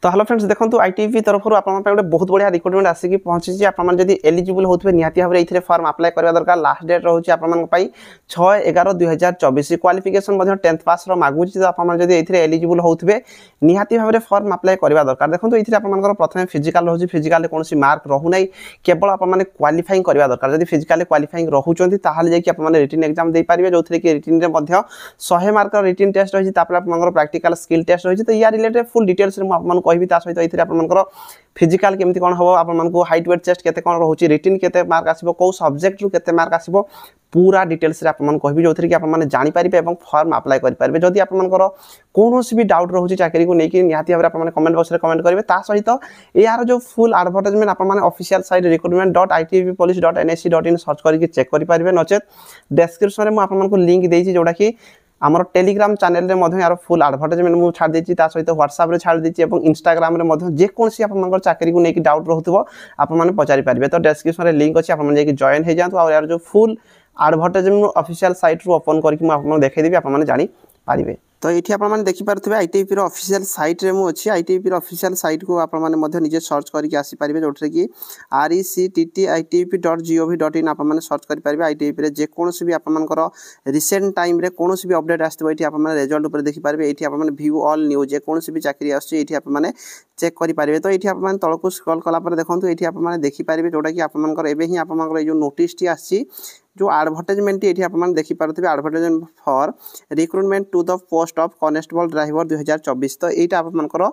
तो hello friends देखो ITB तरफ गोटे बहुत बढ़िया रिक्रुटमेंट आसिक पहुंची आपड़ी एलिजिबल होते निहाती भाव में फॉर्म अप्लाई करने दरकार लास्ट डेट रोचे आप 6/11/2024 क्वालिफिकेशन 10th पास मागुची तो आपड़ी एलिजिबल होते निहाती भाव में फॉर्म अप्लाई करने दरकार देखो ये प्रथम फिजिकाल रोचे फिजिकाल कौन मार्क रोना केवल आपने क्वालिफाइंग करने दरकार जब फिजिकाल क्वालिफाइंग रोचे आपने रिटन एग्जाम दे पारे जो कि रिटन में 100 मार्क रिटन टेस्ट रही प्रैक्टिकल स्किल टेस्ट रही तो या रिलेटेड फुल डिटेल्स कहबी सहित ये फिजिकाल केमती कौन हम आपको हाइट वेट चेस्ट केते कौन रोचे रिटन केते मार्क आसीबो को सब्जेक्ट रु केते मार्क आसीबो पूरा डिटेल्स रे आपन कहबी जो कि आपन जानि पारिबे एवं फॉर्म अप्लाई करि पारिबे जदि आपनकर कोनोसी भी डाउट रहउची चाकरी को नेकी निहाती भाबरे आपन कमेंट बॉक्स रे कमेंट करिवे ता सहित यार जो फुल एडवर्टाइजमेंट आपन ऑफिशियल साइट recruitment.itbpolice.nic.in सर्च करके चेक करि पारिबे नचेत डिस्क्रिप्शन रे मु आपन को लिंक देछि जोडा कि आमर टेलीग्राम चैनल रे मध्य यार फुल एडवर्टाइजमेंट मु छाड़ देछि ता सहित व्हाट्सएप रे छाड़ देछि एवं इंस्टाग्राम रे मध्य जे कोनसी आपन चाकरी को नेकी डाउट रहउतबो आपन माने पचारि पारिबे तो डिस्क्रिप्शन रे लिंक अछि आपन जे कि जॉइन हे जांतु और यार जो फुल एडवर्टाइजमेंट ऑफिशियल साइट रु ओपन करके मु आपन देखै देबी आपन माने जानि पारिबे तो ये आपने देखिपे आईटीबी ऑफिशियल साइट रे मुझे आईटीबी ऑफिशियल साइट को आपने निजे सर्च करके आसीपारे जो कि recttitb.gov.in आपने सर्च करेंगे आईटीबी जेकोसी भी आपर रिसेंट टाइम रे कौन भी अपडेट आसो ये रिजल्ट उपर देखिपारे ये आपने व्यू ऑल न्यूज जेकोसी भी चाकरी आसती आपने चेक करेंगे तो ये आपने तलक स्क्रॉल कलापर देखो ये आपने देखिपारे जोटा कि आपर एवं आप जो नोटिस टी आसी जो एडवर्टाइजमेंट ये आपने देखिपे advertisement for recruitment to the post of constable driver 2024 तो ये आपंकर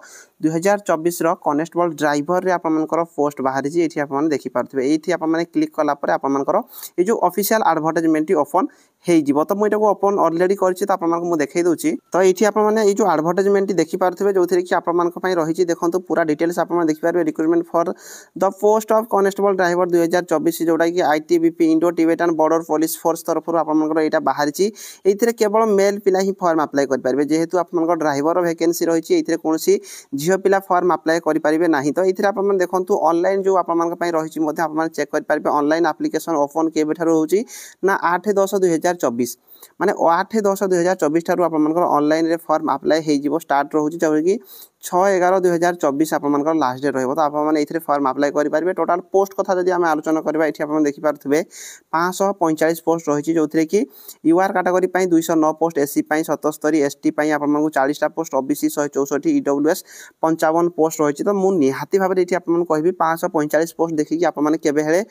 2024 कॉन्स्टेबल ड्राइवर रे आपंकर पोस्ट बाहरी ये आपने देखिपे ये आपने क्लिक कलापर आपंकर ये जो ऑफिशियल एडवर्टाइजमेंट ओपन हो तो मुझे ओपन ऑलरेडी कर देखई दूसरी तो ये आपने ये जो एडवर्टाइजमेंट देखिपे जो थी कि आपंपाई रही देखो पूरा डिटेल्स आप देखिपारे recruitment for the post of constable driver 2024 जोटा कि ITBP Indo Tibetan border police force तरफ आपंकर यहाँ बाहरी ये केवल मेल पिला ही फॉर्म अप्लाई करेंगे जेहेतु आप ड्राइवर वैकेंसी रही है कौन झील पिला फॉर्म अप्लाई करेंगे ना तो ये आप देखो ऑनलाइन जो आपंपाई रही आप चेक करेंगे ऑनलाइन एप्लिकेशन ओपन केबे होची ना 8/10/2024 माने 8/10/2024 ठारू आपंकर ऑनलाइन रे फॉर्म अप्लाई हो स्टार्ट रोचे जो कि 6/11/2024 आपंकर लास्ट डेट रही तो आपने फॉर्म अप्लाई करेंगे टोटाल पोस्ट कथा जब आम आलोचना करवा ये आप देखिपे 545 पोस्ट रही जो कि UR category 209 post SC 77 ST आपको 40टा पोस्ट ओबीसी 164 ईडब्ल्यूएस 55 पोस्ट रही तो मुझे निहाती भाव में ये आपको कहबी 545 पोस्ट देखिए आपने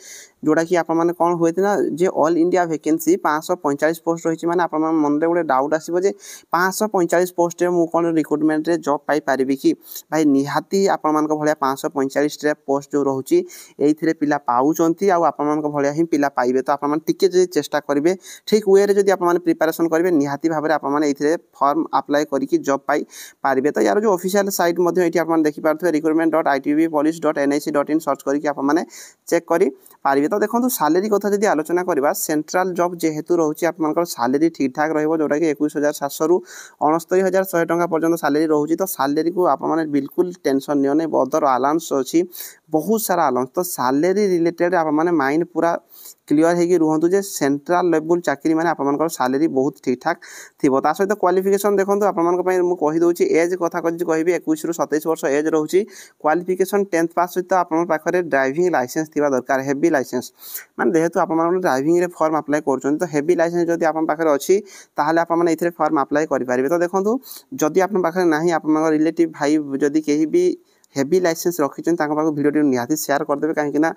जोड़ा कि आपने कौन हुए ना जे ऑल इंडिया वैकेंसी 545 पोस्ट रही मैंने आप मन में गोटे डाउट आसो 545 पोस्ट में मुझे कौन रिक्रुटमेंट रे जॉब पाई कि भाई निहाती आपण मान भाया 545 पोस्ट जो रोचे ये पिला पाँच आपण भाया ही पिला पाइबे तो आपके जो चेष्टा करेंगे ठीक वे जब आप प्रिपेरेसन करेंगे निहाती भाव में आपने फॉर्म अप्लाई करके जॉब पाई पारे तो यार जो ऑफिशियल साइट ये आप देखिपे recruitment.itbpolice.nic.in सर्च करके आपने चेक करें पारे तो देखो सैलरी कथा जब आलोचना करवा सेंट्रल जॉब जेहेतु रोचे आप सैलरी ठीक ठाक रोटा कि 21,700 रु 69,100 टंका पर्यंत सैलरी रोचे तो सैलरी को आपने बिल्कुल टेंशन नहीं अदर अलाउंस अच्छी बहुत सारा अलाउंस तो सैलरी रिलेटेड आपने माइंड पूरा क्लीयर होगी रुहतु जे सेंट्रल लेवल चाकरी मैंने आप सैलरी बहुत ठीक ठाक थी सहित क्वालिफिकेशन देखो आपको कहीदे एज कथा कह 21 रु 27 वर्ष एज रोचे क्वालिफिकेशन 10th पास सहित आपरे ड्राइविंग लाइसेंस थी दरकार हेवी लाइसेंस मैंने जेहेतु आप ड्राइविंग रे फॉर्म अप्लाई कर तो हेवी लाइसेंस जब आप अच्छी ताहले आपने ये फॉर्म अप्लाई करेंगे तो देखो जदि आप ना आप रिलेटिव भाई जदि कहीं भी हेवी लाइसेंस रखी भिडियो निहाती शेयर करदे कहीं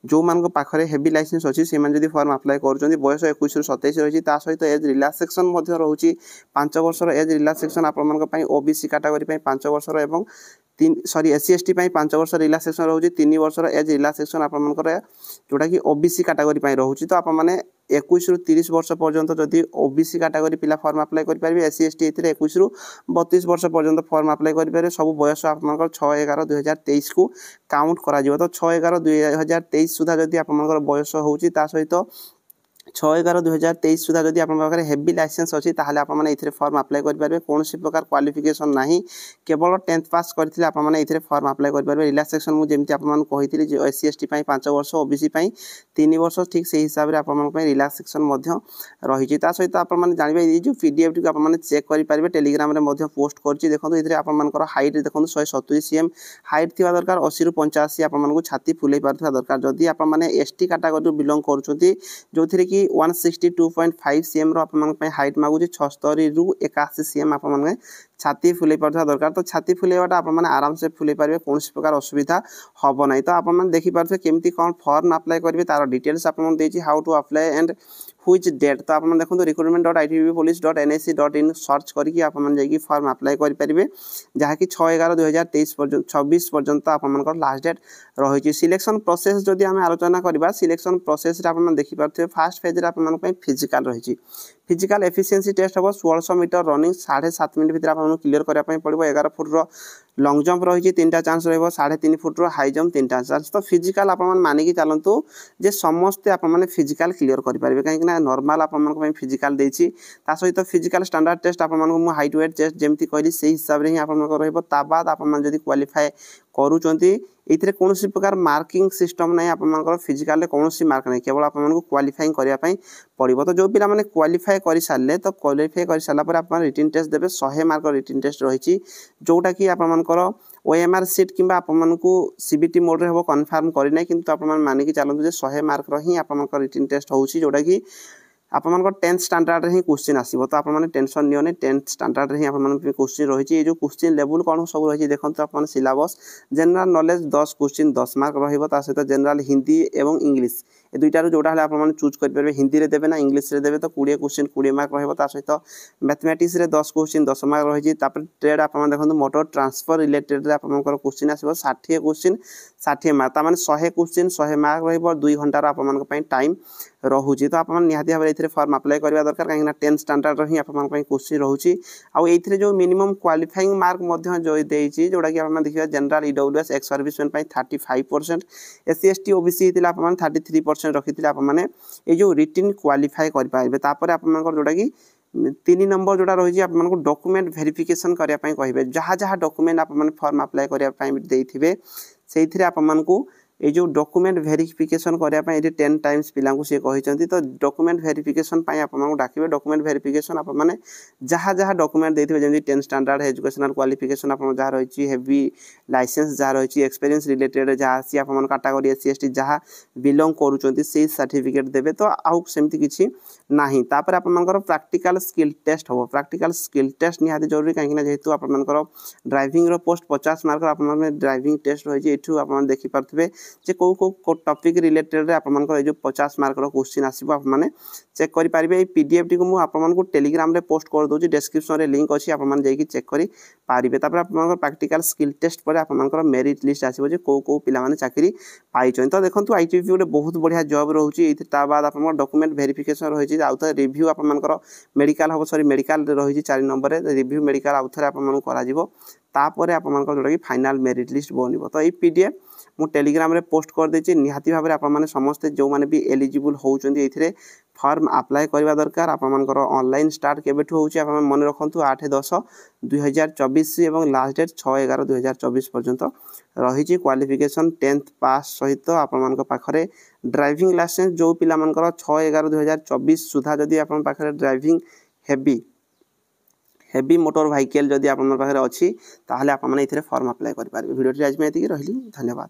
जो मान पाखे हेवी लाइसेंस अच्छी से जब फॉर्म अप्लाई कर बयस 21 रु 27 रही सहित एज रिलैक्सेशन रोचे 5 वर्षर एज रिलैक्सेशन आप ओबीसी कैटेगरी 5 वर्षर एवं एससी एसटी 5 वर्ष रिलैक्सेशन रोचे 3 वर्षर एज रिलैक्सेशन आपंकर जोटा कि ओबीसी कैटेगरी रोचे तो आपने 21 रु 30 वर्ष पर्यंत जदि ओबीसी कैटेगरी पिला फॉर्म अप्लाई करेंगे एससी एसटी 21 रु 32 वर्ष पर्यंत फॉर्म अप्लाई करेंगे सब बयस आपंकर 6/11/2023 को काउंट करा तो 6/11/2023 सुधा जदि आपंकर बयस होता सहित 6/11/2023 सुधा जदि आप हेवी लाइसेंस अच्छी ताहले आप फॉर्म अप्लाई करेंगे कौन प्रकार क्वालिफिकेशन नहीं केवल 10th पास करते आपने फॉर्म अप्लाई करेंगे रिलैक्सेशन मुझे आपको कही SC ST 5 वर्ष OBC 3 वर्ष ठीक से हिसाब से आप रिलैक्सेशन रही सहित आप जानवे ये जो PDF टी आप चेक करेंगे टेलीग्राम में पोस्ट कर देखो ये आपर हाइट देखो 170 cm हाइट थी दरकार 80 ରୁ 85 आपको छाती फुले पार्थिबा दरकार जदि आप ST कैटेगरी बिलोंग कर जो थी कि 162.5 cm रो हाइट मागुचे 76 ରୁ 81 cm आप छाती फुले पार्थिबा दरकार तो छाती फुलेवाटा आप आराम से फुले पारे कौन प्रकार असुविधा हम ना तो आप देखिपे केमती कौन फॉर्म अप्लाई करेंगे तार डिटेल्स आपको how to apply and which date तो आप देखो recruitment.itbpolice.nic.in सर्च करके आप फॉर्म अप्लाई करेंगे जहाँकि 6/11/2024 पर्यंत आप लास्ट डेट रही सिलेक्शन प्रोसेस जदि आम आलोचना करवा सिलेक्शन प्रोसेस आप देखिपे फास्ट फेज आप फिजिकल रही फिजिकल एफिशिएंसी टेस्ट हम 1600 मीटर रनिंग 7.5 मिनट भितर आपको क्लियर कराया पड़ो 11 फुट लॉन्ग जंप रही 3टा चांस रही 3.5 फुट हाई जंप 3टा चांस तो फिजिकल आप मानिकी चलतु जे समस्ते आप फिजिकल क्लियर करेंगे कहीं नॉर्मल आप फिजिकल देती सहित फिजिकल स्टैंडर्ड टेस्ट आपको हाइट वेट टेस्ट जमी कहली से हिसाब से ही आप बाद आप क्वालिफाई करुँच ये कौन प्रकार मार्किंग सिस्टम ना आप फिजिकल कौन मार्क नहीं केवल आपको क्वालिफाइंग करने पड़ो तो जो पिला क्वालिफाई कर सारे तो क्वालिफाई कर सारापर आप रिटन टेस्ट देते 100 मार्क रिटन टेस्ट रही जोटा कि आपर OMR सीट कि आपको CBT मोड रे हम कन्फर्म करना कि आप मानिकी चलते 100 मार्क ही आप रिटन टेस्ट हो जोटा कि आप 10th स्टैंडर्ड ही क्वेश्चन आसो तो आप टेंशन नियोनी 10th स्टैंडर्ड ही आप क्वेश्चन रही जो क्वेश्चन लेवल कौन सब रही देखो आप syllabus general knowledge 10 question 10 mark रहित जनरल हिंदी एवं इंग्लिश ए दुईटार जोड़ा आप चूज करेंगे हिंदी रे देवे ना इंग्लिश रे देवे तो 20 क्वेश्चन 20 मार्क रहित मैथमेटिक्स रे 10 क्वेश्चन 10 मार्क रही ट्रेड आप देखो मोटर ट्रांसफर रिलेटेड आप क्वेश्चन आसो 60 क्वेश्चन 60 मार्क तार 100 क्वेश्चन 100 मार्क रही 2 घंटार आप टाइम रोचे तो आप निहाती भाव में फॉर्म अप्लाई करवा दरकार कहीं 10th स्टैंडर्ड ही आप क्वेश्चन रोचे आउ जो मिनिमम क्वालिफाइंग मार्क जो देती जोटा कि आप देखिए general EWS ex serviceman 35% SC ST OBC आप 33% रखी आप जो रिटन क्वालिफाई करेंगे आप जोटा कि 3 नंबर जोड़ा रही आपको डॉक्यूमेंट वेरिफिकेशन करने कहे जहाँ जहाँ डॉक्यूमेंट आप फॉर्म अप्लाई करने से आपको ये जो डॉक्यूमेंट वेरिफिकेशन करने 10 टाइम्स पिला सी कहते तो डॉक्यूमेंट वेरिफिकेशन आपको डाकिबे डॉक्यूमेंट वेरिफिकेशन आप जहाँ जहाँ डॉक्यूमेंट देते जमी 10th स्टैंडर्ड एजुकेशनल क्वालिफिकेशन आप जहाँ रही हेवी लाइसेंस जहाँ रही एक्सपीरियंस रिलेटेड जहाँ सी आप कैटेगरी SC ST जहाँ बिलोंग करुँच से सर्टिफिकेट देवे तो आउ सेमती किसी ना तापर आप प्रैक्टिकल स्किल टेस्ट हम प्रैक्टिकल स्किल टेस्ट निहाती जरूरी कहीं जेहेतु आप ड्राइविंग पोस्ट 50 मार्क आप ड्राइविंग टेस्ट रही है आप देखिपे जे को टॉपिक रिलेटेड आपमनकर जो 50 मार्क रो क्वेश्चन आसीबो आप माने चेक करि पारिबे ए PDF टी को मु आपमनको टेलीग्राम रे पोस्ट कर दोची डिस्क्रिप्शन रे लिंक अछि आपमन जाई कि चेक करि पारिबे तापर आपमनकर प्रैक्टिकल स्किल टेस्ट पर आपमनकर मेरिट लिस्ट आसीबो जे को पिला माने चाकरी पाइछन तो देखंतु ITBP गोटे बहुत बढ़िया जॉब रहउची एथि ता बाद आपमन डॉक्यूमेंट वेरिफिकेशन रहिछि आउथ रिव्यू आपमनकर मेडिकल हो सॉरी मेडिकल रहिछि 4 नंबर रे रिव्यू मेडिकल आउथ रे आपमन करा जिवो तापर आपमनकर जोटा कि फाइनल मेरिट लिस्ट बनिबो तो ए PDF मु टेलीग्राम रे पोस्ट कर देछि निहाती भाबरे आप माने समस्त जो माने भी एलिजिबल होउचंदी एथिरे फॉर्म अप्लाई करबा दरकार आप मानकर ऑनलाइन स्टार्ट केबेठु होउची आप मन रखंतु 8/10/2024 एवं लास्ट डेट 6/11/2024 पर्यंत रही क्वालिफिकेशन 10th पास सहित आप मानक पाखरे ड्राइविंग लाइसेंस जो पिला मानकर 6/11/2024 सुधा जदी आप पाखरे ड्राइविंग हेवी मोटर व्हीकल जदी आप पाखरे अछि ताहले आप माने इथिरे फॉर्म अप्लाई करि पारबे वीडियो टी आज में एतिकी रहिली धन्यवाद।